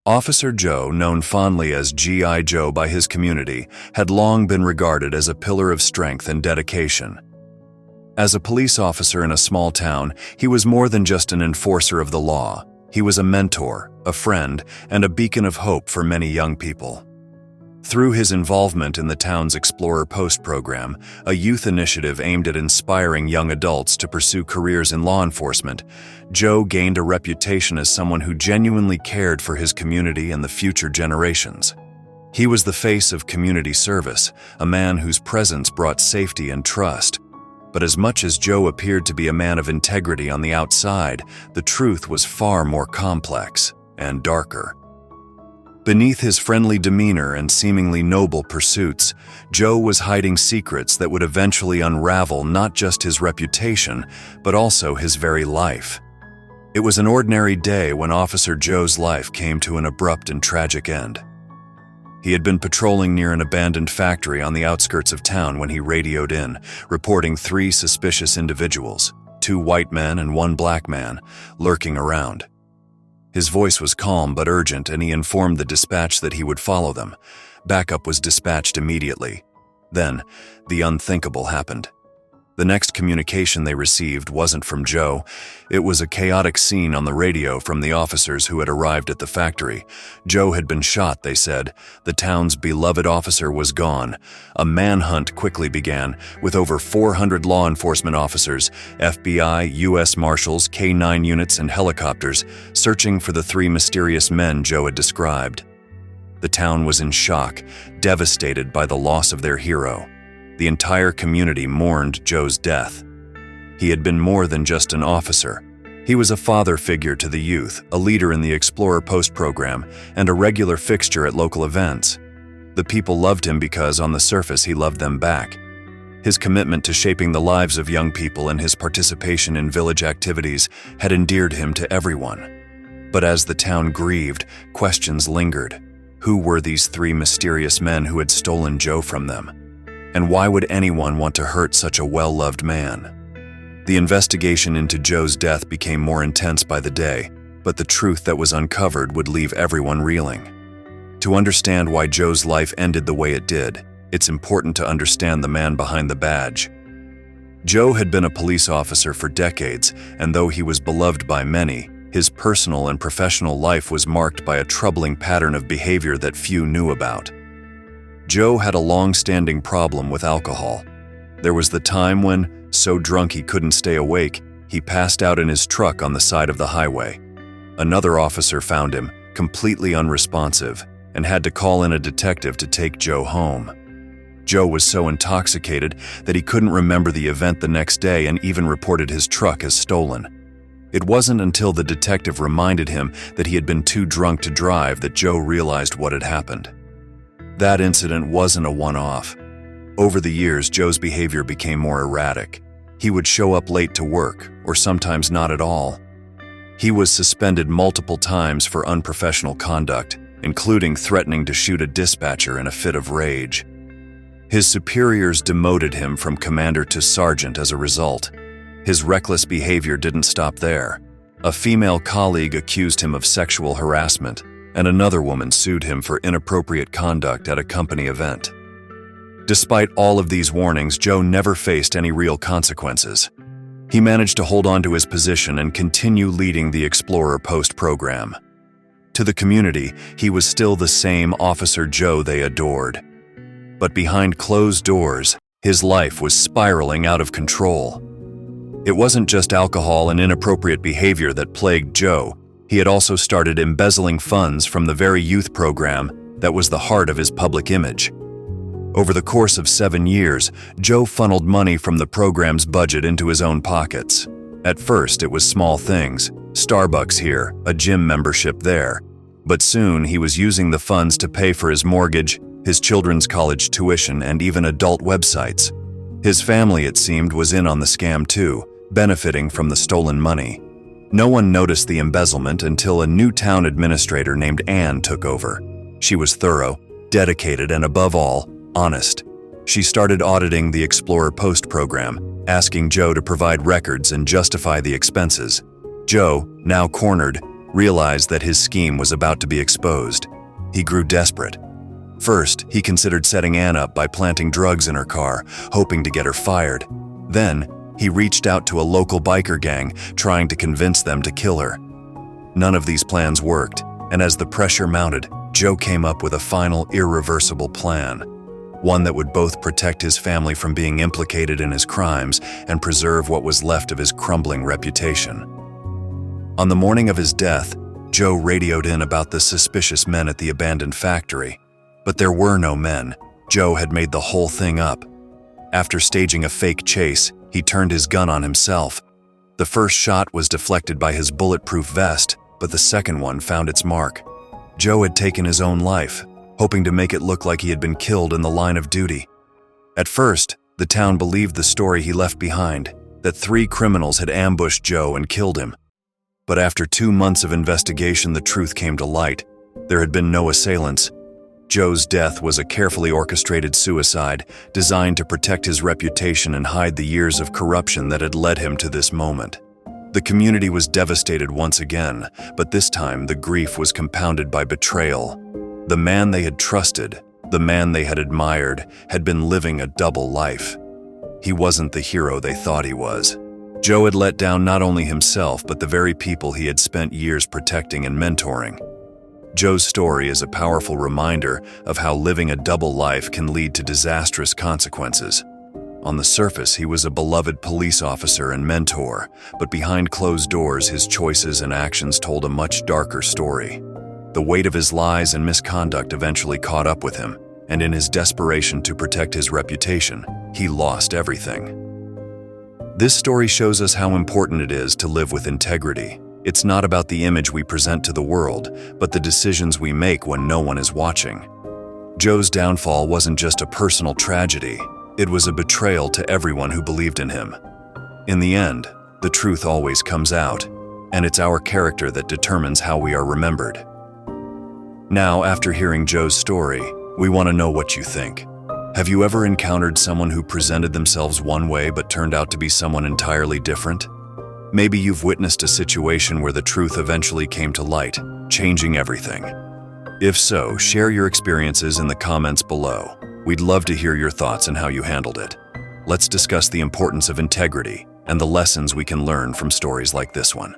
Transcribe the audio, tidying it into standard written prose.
Officer Joe, known fondly as G.I. Joe by his community, had long been regarded as a pillar of strength and dedication. As a police officer in a small town, he was more than just an enforcer of the law. He was a mentor, a friend, and a beacon of hope for many young people. Through his involvement in the town's Explorer Post program, a youth initiative aimed at inspiring young adults to pursue careers in law enforcement, Joe gained a reputation as someone who genuinely cared for his community and the future generations. He was the face of community service, a man whose presence brought safety and trust. But as much as Joe appeared to be a man of integrity on the outside, the truth was far more complex and darker. Beneath his friendly demeanor and seemingly noble pursuits, Joe was hiding secrets that would eventually unravel not just his reputation, but also his very life. It was an ordinary day when Officer Joe's life came to an abrupt and tragic end. He had been patrolling near an abandoned factory on the outskirts of town when he radioed in, reporting 3 suspicious individuals, 2 white men and 1 black man, lurking around. His voice was calm but urgent, and he informed the dispatch that he would follow them. Backup was dispatched immediately. Then, the unthinkable happened. The next communication they received wasn't from Joe. It was a chaotic scene on the radio from the officers who had arrived at the factory. Joe had been shot, they said. The town's beloved officer was gone. A manhunt quickly began, with over 400 law enforcement officers, FBI, U.S. Marshals, K-9 units, and helicopters, searching for the 3 mysterious men Joe had described. The town was in shock, devastated by the loss of their hero. The entire community mourned Joe's death. He had been more than just an officer. He was a father figure to the youth, a leader in the Explorer Post program, and a regular fixture at local events. The people loved him because, on the surface, he loved them back. His commitment to shaping the lives of young people and his participation in village activities had endeared him to everyone. But as the town grieved, questions lingered. Who were these 3 mysterious men who had stolen Joe from them? And why would anyone want to hurt such a well-loved man? The investigation into Joe's death became more intense by the day, but the truth that was uncovered would leave everyone reeling. To understand why Joe's life ended the way it did, it's important to understand the man behind the badge. Joe had been a police officer for decades, and though he was beloved by many, his personal and professional life was marked by a troubling pattern of behavior that few knew about. Joe had a long-standing problem with alcohol. There was the time when, so drunk he couldn't stay awake, he passed out in his truck on the side of the highway. Another officer found him, completely unresponsive, and had to call in a detective to take Joe home. Joe was so intoxicated that he couldn't remember the event the next day and even reported his truck as stolen. It wasn't until the detective reminded him that he had been too drunk to drive that Joe realized what had happened. That incident wasn't a one-off. Over the years, Joe's behavior became more erratic. He would show up late to work, or sometimes not at all. He was suspended multiple times for unprofessional conduct, including threatening to shoot a dispatcher in a fit of rage. His superiors demoted him from commander to sergeant as a result. His reckless behavior didn't stop there. A female colleague accused him of sexual harassment, and another woman sued him for inappropriate conduct at a company event. Despite all of these warnings, Joe never faced any real consequences. He managed to hold on to his position and continue leading the Explorer Post program. To the community, he was still the same Officer Joe they adored. But behind closed doors, his life was spiraling out of control. It wasn't just alcohol and inappropriate behavior that plagued Joe. He had also started embezzling funds from the very youth program that was the heart of his public image. Over the course of 7 years, Joe funneled money from the program's budget into his own pockets. At first, it was small things, Starbucks here, a gym membership there. But soon, he was using the funds to pay for his mortgage, his children's college tuition, and even adult websites. His family, it seemed, was in on the scam too, benefiting from the stolen money. No one noticed the embezzlement until a new town administrator named Anne took over. She was thorough, dedicated, and above all, honest. She started auditing the Explorer Post program, asking Joe to provide records and justify the expenses. Joe, now cornered, realized that his scheme was about to be exposed. He grew desperate. First, he considered setting Anne up by planting drugs in her car, hoping to get her fired. Then, he reached out to a local biker gang, trying to convince them to kill her. None of these plans worked, and as the pressure mounted, Joe came up with a final, irreversible plan. One that would both protect his family from being implicated in his crimes and preserve what was left of his crumbling reputation. On the morning of his death, Joe radioed in about the suspicious men at the abandoned factory. But there were no men. Joe had made the whole thing up. After staging a fake chase, he turned his gun on himself. The first shot was deflected by his bulletproof vest, but the second one found its mark. Joe had taken his own life, hoping to make it look like he had been killed in the line of duty. At first, the town believed the story he left behind, that 3 criminals had ambushed Joe and killed him. But after 2 months of investigation, the truth came to light. There had been no assailants. Joe's death was a carefully orchestrated suicide designed to protect his reputation and hide the years of corruption that had led him to this moment. The community was devastated once again, but this time the grief was compounded by betrayal. The man they had trusted, the man they had admired, had been living a double life. He wasn't the hero they thought he was. Joe had let down not only himself, but the very people he had spent years protecting and mentoring. Joe's story is a powerful reminder of how living a double life can lead to disastrous consequences. On the surface, he was a beloved police officer and mentor, but behind closed doors, his choices and actions told a much darker story. The weight of his lies and misconduct eventually caught up with him, and in his desperation to protect his reputation, he lost everything. This story shows us how important it is to live with integrity. It's not about the image we present to the world, but the decisions we make when no one is watching. Joe's downfall wasn't just a personal tragedy, it was a betrayal to everyone who believed in him. In the end, the truth always comes out, and it's our character that determines how we are remembered. Now, after hearing Joe's story, we want to know what you think. Have you ever encountered someone who presented themselves one way but turned out to be someone entirely different? Maybe you've witnessed a situation where the truth eventually came to light, changing everything. If so, share your experiences in the comments below. We'd love to hear your thoughts and how you handled it. Let's discuss the importance of integrity and the lessons we can learn from stories like this one.